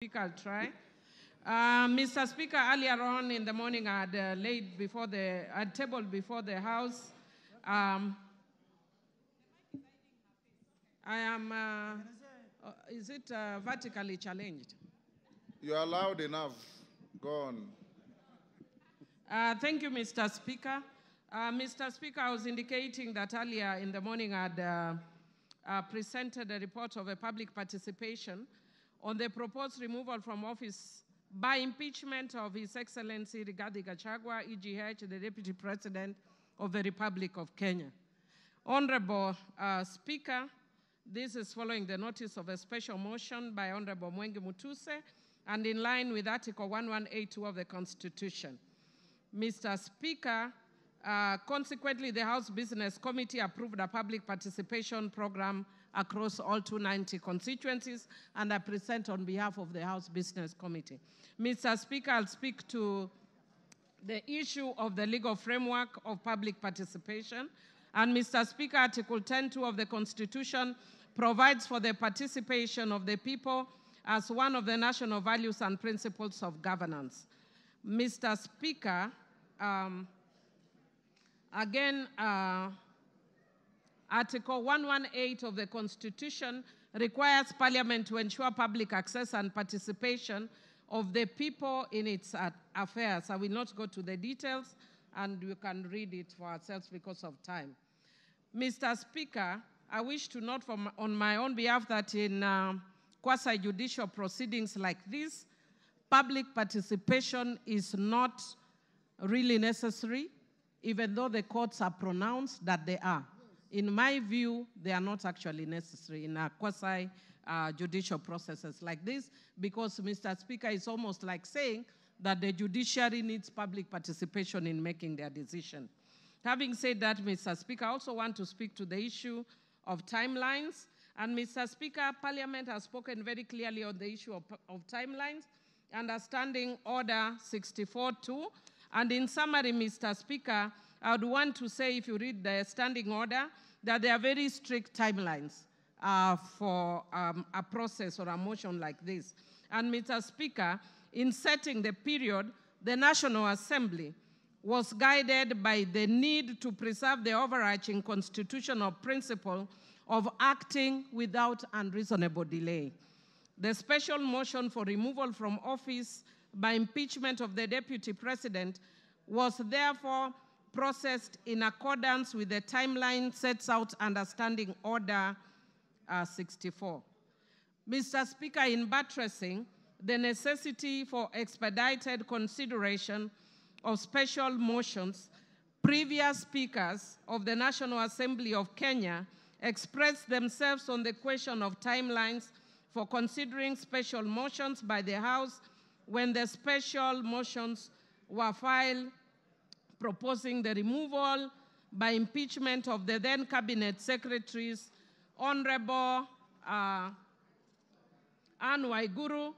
Speaker, I'll try. Mr. Speaker, earlier on in the morning, I had tabled before the House. I am, is it vertically challenged? You are loud enough. Go on. Thank you, Mr. Speaker. Mr. Speaker, I was indicating that earlier in the morning I had presented a report of a public participation on the proposed removal from office by impeachment of His Excellency Rigathi Gachagua, EGH, the Deputy President of the Republic of Kenya. Honorable Speaker, this is following the notice of a special motion by Honorable Mwengi Mutuse and in line with Article 1182 of the Constitution. Mr. Speaker, consequently, the House Business Committee approved a public participation program across all 290 constituencies, and I present on behalf of the House Business Committee. Mr. Speaker, I'll speak to the issue of the legal framework of public participation. And Mr. Speaker, Article 10.2 of the Constitution provides for the participation of the people as one of the national values and principles of governance. Mr. Speaker, Article 118 of the Constitution requires Parliament to ensure public access and participation of the people in its affairs. I will not go to the details, and you can read it for ourselves because of time. Mr. Speaker, I wish to note on my own behalf that in quasi-judicial proceedings like this, public participation is not really necessary, even though the courts are pronounced that they are. In my view, they are not actually necessary in a quasi-judicial processes like this, because, Mr. Speaker, it's almost like saying that the judiciary needs public participation in making their decision. Having said that, Mr. Speaker, I also want to speak to the issue of timelines. And, Mr. Speaker, Parliament has spoken very clearly on the issue of timelines under Standing Order 64.2. And in summary, Mr. Speaker, I would want to say, if you read the standing order, that there are very strict timelines for a process or a motion like this. And, Mr. Speaker, in setting the period, the National Assembly was guided by the need to preserve the overarching constitutional principle of acting without unreasonable delay. The special motion for removal from office by impeachment of the Deputy President was therefore processed in accordance with the timeline set out under Standing Order 64. Mr. Speaker, in buttressing the necessity for expedited consideration of special motions, previous speakers of the National Assembly of Kenya expressed themselves on the question of timelines for considering special motions by the House when the special motions were filed proposing the removal by impeachment of the then cabinet secretaries, Honorable Anne Waiguru,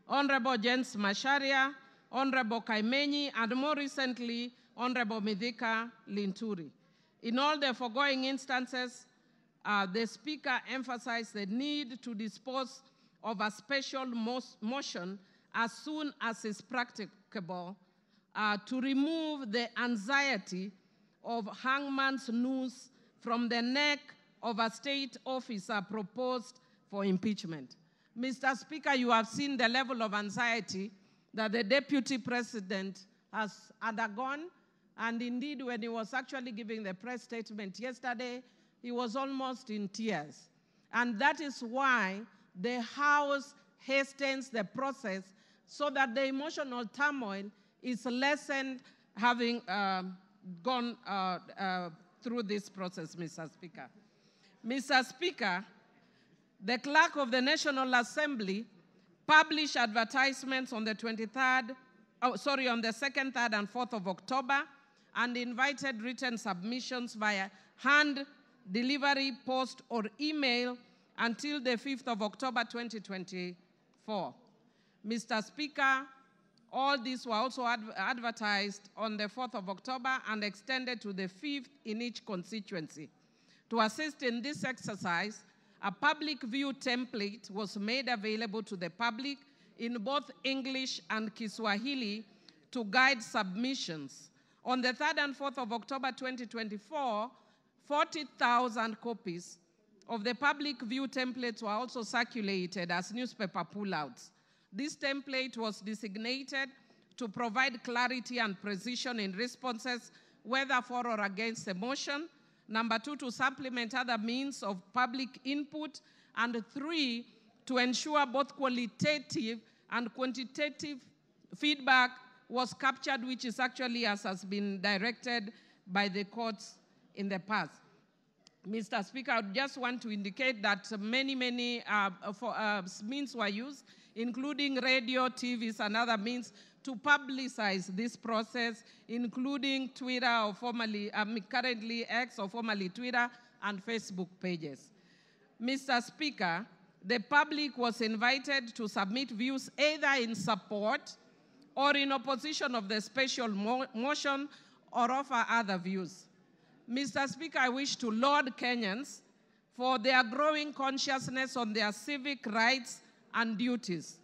Honorable James Macharia, Honorable Kaimenyi, and more recently, Honorable Mithika Linturi. In all the foregoing instances, the Speaker emphasized the need to dispose of a special motion as soon as is practicable to remove the anxiety of hangman's noose from the neck of a state officer proposed for impeachment. Mr. Speaker, you have seen the level of anxiety that the Deputy President has undergone, and indeed when he was actually giving the press statement yesterday, he was almost in tears. And that is why the House hastens the process so that the emotional turmoil is lessened having gone through this process, Mr. Speaker. Mr. Speaker, the Clerk of the National Assembly published advertisements on the 2nd, 3rd, and 4th of October and invited written submissions via hand delivery, post, or email until the 5th of October 2024. Mr. Speaker, all these were also advertised on the 4th of October and extended to the 5th in each constituency. To assist in this exercise, a public view template was made available to the public in both English and Kiswahili to guide submissions. On the 3rd and 4th of October 2024, 40,000 copies of the public view templates were also circulated as newspaper pullouts. This template was designated to provide clarity and precision in responses, whether for or against a motion. Number 2, to supplement other means of public input. And 3, to ensure both qualitative and quantitative feedback was captured, which is actually as has been directed by the courts in the past. Mr. Speaker, I just want to indicate that many means were used, including radio, TVs, and other means to publicize this process, including Twitter, or formerly, currently X, or formerly Twitter, and Facebook pages. Mr. Speaker, the public was invited to submit views either in support or in opposition of the special motion or offer other views. Mr. Speaker, I wish to laud Kenyans for their growing consciousness on their civic rights and duties.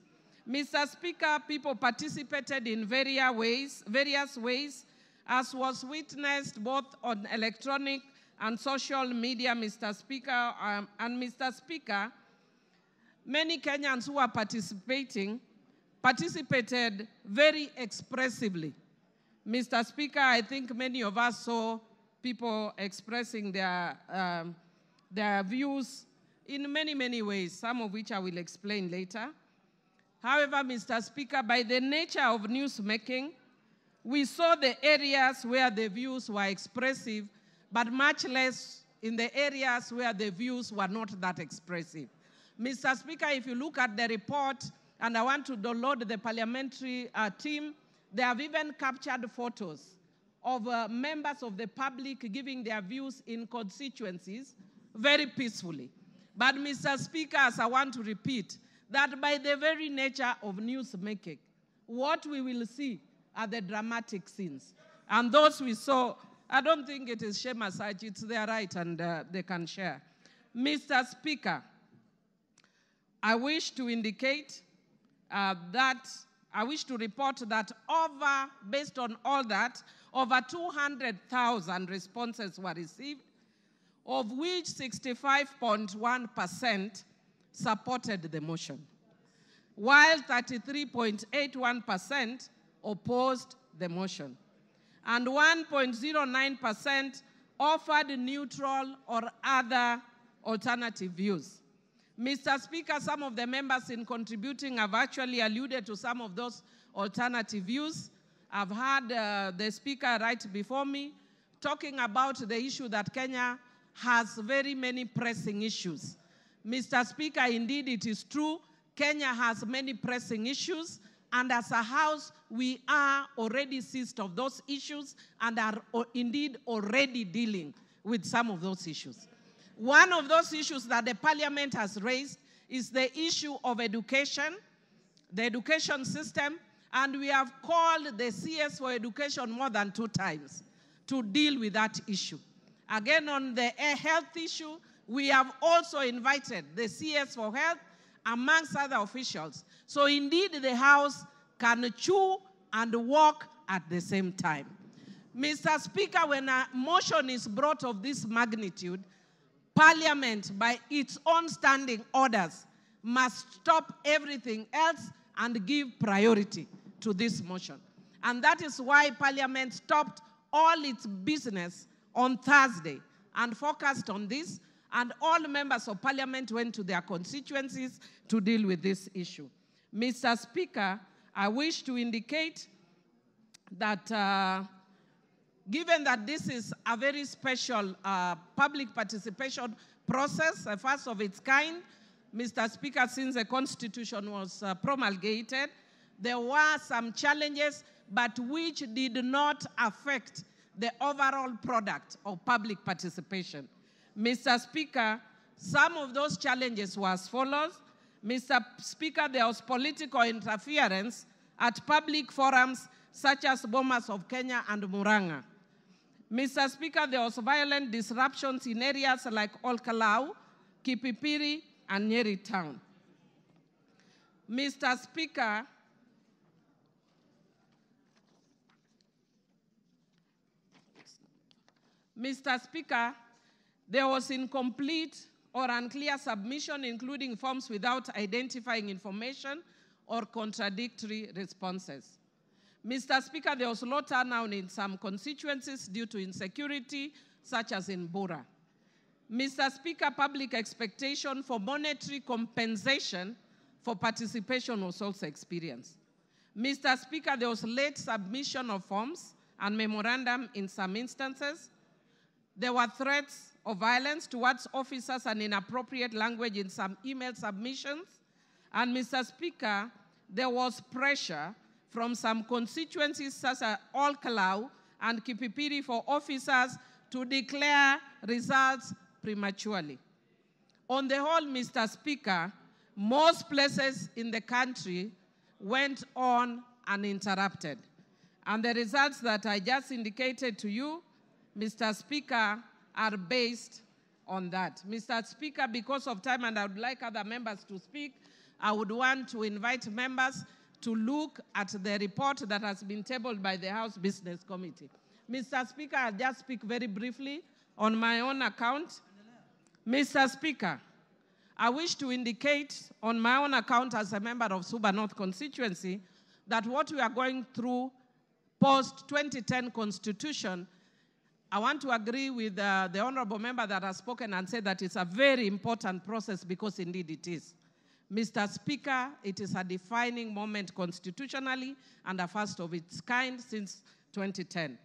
Mr. Speaker, people participated in various ways, as was witnessed both on electronic and social media, Mr. Speaker. And Mr. Speaker, many Kenyans who are participated very expressively. Mr. Speaker, I think many of us saw people expressing their views in many ways, some of which I will explain later. However, Mr. Speaker, by the nature of newsmaking, we saw the areas where the views were expressive, but much less in the areas where the views were not that expressive. Mr. Speaker, if you look at the report, and I want to download the parliamentary team, they have even captured photos of members of the public giving their views in constituencies very peacefully. But Mr. Speaker, as I want to repeat, that by the very nature of newsmaking, what we will see are the dramatic scenes. And those we saw, I don't think it is shame as such, it's their right and they can share. Mr. Speaker, I wish to indicate I wish to report that based on all that, over 200,000 responses were received, of which 65.1% supported the motion, while 33.81% opposed the motion, and 1.09% offered neutral or other alternative views. Mr. Speaker, some of the members in contributing have actually alluded to some of those alternative views. I've heard the speaker right before me talking about the issue that Kenya has very many pressing issues. Mr. Speaker, indeed it is true, Kenya has many pressing issues, and as a House, we are already seized of those issues and are indeed already dealing with some of those issues. One of those issues that the Parliament has raised is the issue of education, the education system, and we have called the CS for Education more than 2 times to deal with that issue. Again, on the health issue, we have also invited the CS for Health, amongst other officials. So indeed, the House can chew and walk at the same time. Mr. Speaker, when a motion is brought of this magnitude, Parliament, by its own standing orders, must stop everything else and give priority to this motion. And that is why Parliament stopped all its business on Thursday and focused on this, and all members of Parliament went to their constituencies to deal with this issue. Mr. Speaker, I wish to indicate that given that this is a very special public participation process, a first of its kind, Mr. Speaker, since the Constitution was promulgated, there were some challenges, but which did not affect the overall product of public participation. Mr. Speaker, some of those challenges were as follows. Mr. Speaker, there was political interference at public forums such as Bomas of Kenya and Murang'a. Mr. Speaker, there was violent disruptions in areas like Olkalau, Kipipiri, and Nyeri Town. Mr. Speaker, there was incomplete or unclear submission, including forms without identifying information or contradictory responses. Mr. Speaker, there was low turnout in some constituencies due to insecurity, such as in Bura. Mr. Speaker, public expectation for monetary compensation for participation was also experienced. Mr. Speaker, there was late submission of forms and memorandum in some instances. There were threats of violence towards officers and inappropriate language in some email submissions. And Mr. Speaker, there was pressure from some constituencies such as Olkalau and Kipipiri for officers to declare results prematurely. On the whole, Mr. Speaker, most places in the country went on uninterrupted. And the results that I just indicated to you, Mr. Speaker, are based on that. Mr. Speaker, because of time, and I would like other members to speak, I would want to invite members to look at the report that has been tabled by the House Business Committee. Mr. Speaker, I'll just speak very briefly on my own account. Mr. Speaker, I wish to indicate on my own account as a member of Suba North constituency that what we are going through post-2010 constitution, I want to agree with the honorable member that has spoken and said that it's a very important process, because indeed it is. Mr. Speaker, it is a defining moment constitutionally and a first of its kind since 2010.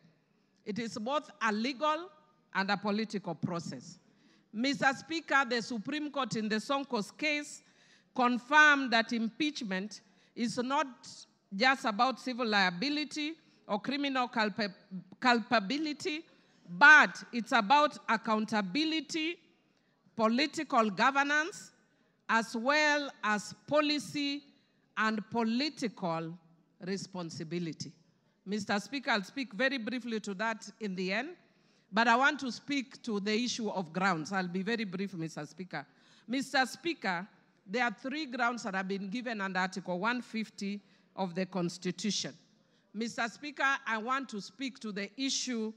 It is both a legal and a political process. Mr. Speaker, the Supreme Court in the Sonko's case confirmed that impeachment is not just about civil liability or criminal culpability, but it's about accountability, political governance, as well as policy and political responsibility. Mr. Speaker, I'll speak very briefly to that in the end, but I want to speak to the issue of grounds. I'll be very brief, Mr. Speaker. Mr. Speaker, there are 3 grounds that have been given under Article 150 of the Constitution. Mr. Speaker, I want to speak to the issue,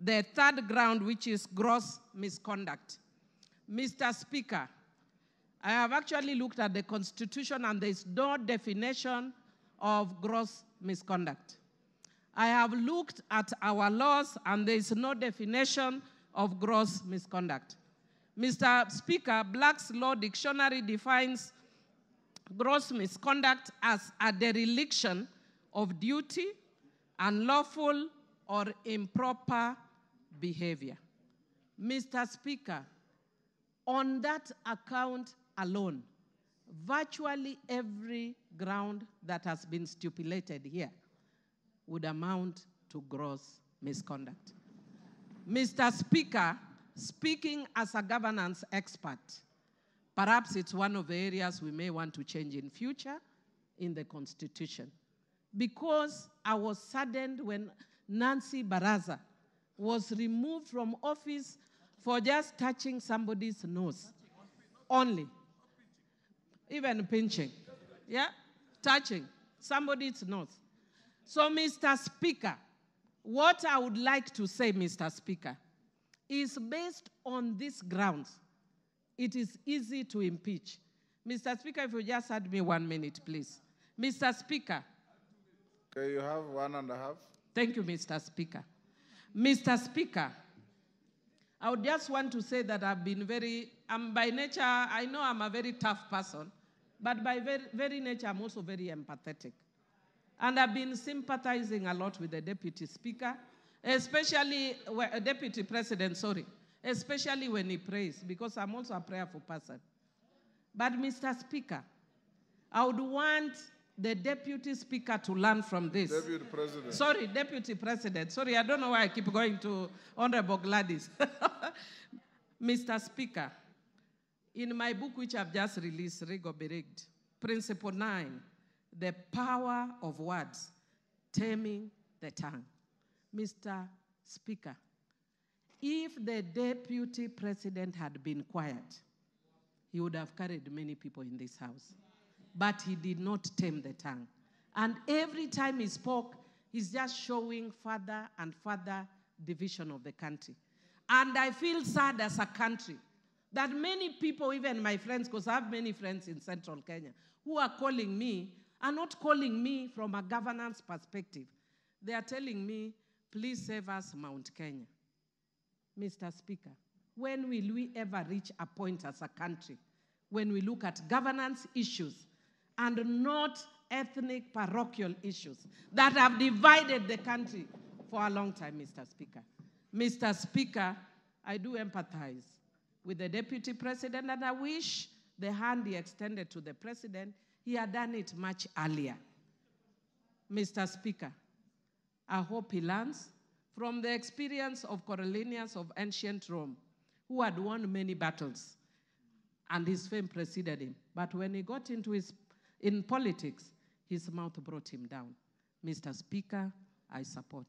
the 3rd ground, which is gross misconduct. Mr. Speaker, I have actually looked at the Constitution and there is no definition of gross misconduct. I have looked at our laws and there is no definition of gross misconduct. Mr. Speaker, Black's Law Dictionary defines gross misconduct as a dereliction of duty, unlawful or improper behavior. Mr. Speaker, on that account alone, virtually every ground that has been stipulated here would amount to gross misconduct. Mr. Speaker, speaking as a governance expert, perhaps it's one of the areas we may want to change in future in the Constitution. Because I was saddened when Nancy Baraza was removed from office for just touching somebody's nose. Only. Even pinching. Yeah? Touching somebody's nose. So, Mr. Speaker, what I would like to say, Mr. Speaker, is based on these grounds, it is easy to impeach. Mr. Speaker, if you just had me 1 minute, please. Mr. Speaker. Okay, you have 1.5. Thank you, Mr. Speaker. Mr. Speaker, I would just want to say that I've been by nature, I know I'm a very tough person, but by very nature, I'm also very empathetic. And I've been sympathizing a lot with the Deputy Speaker, especially, Deputy President, sorry, especially when he prays, because I'm also a prayerful person. But Mr. Speaker, I would want the Deputy Speaker to learn from this. Deputy President. Sorry, Deputy President. Sorry, I don't know why I keep going to Honorable Gladys. Mr. Speaker, in my book, which I've just released, Rego Beregd, Principle 9, the power of words, taming the tongue. Mr. Speaker, if the Deputy President had been quiet, he would have carried many people in this house. but he did not tame the tongue. And every time he spoke, he's just showing further and further division of the country. And I feel sad as a country that many people, even my friends, because I have many friends in Central Kenya, who are calling me, are not calling me from a governance perspective. They are telling me, please save us Mount Kenya. Mr. Speaker, when will we ever reach a point as a country when we look at governance issues and not ethnic parochial issues that have divided the country for a long time, Mr. Speaker? Mr. Speaker, I do empathize with the Deputy President, and I wish the hand he extended to the President, he had done it much earlier. Mr. Speaker, I hope he learns from the experience of Coriolanus of ancient Rome, who had won many battles, and his fame preceded him. But when he got in politics, his mouth brought him down. Mr. Speaker, I support.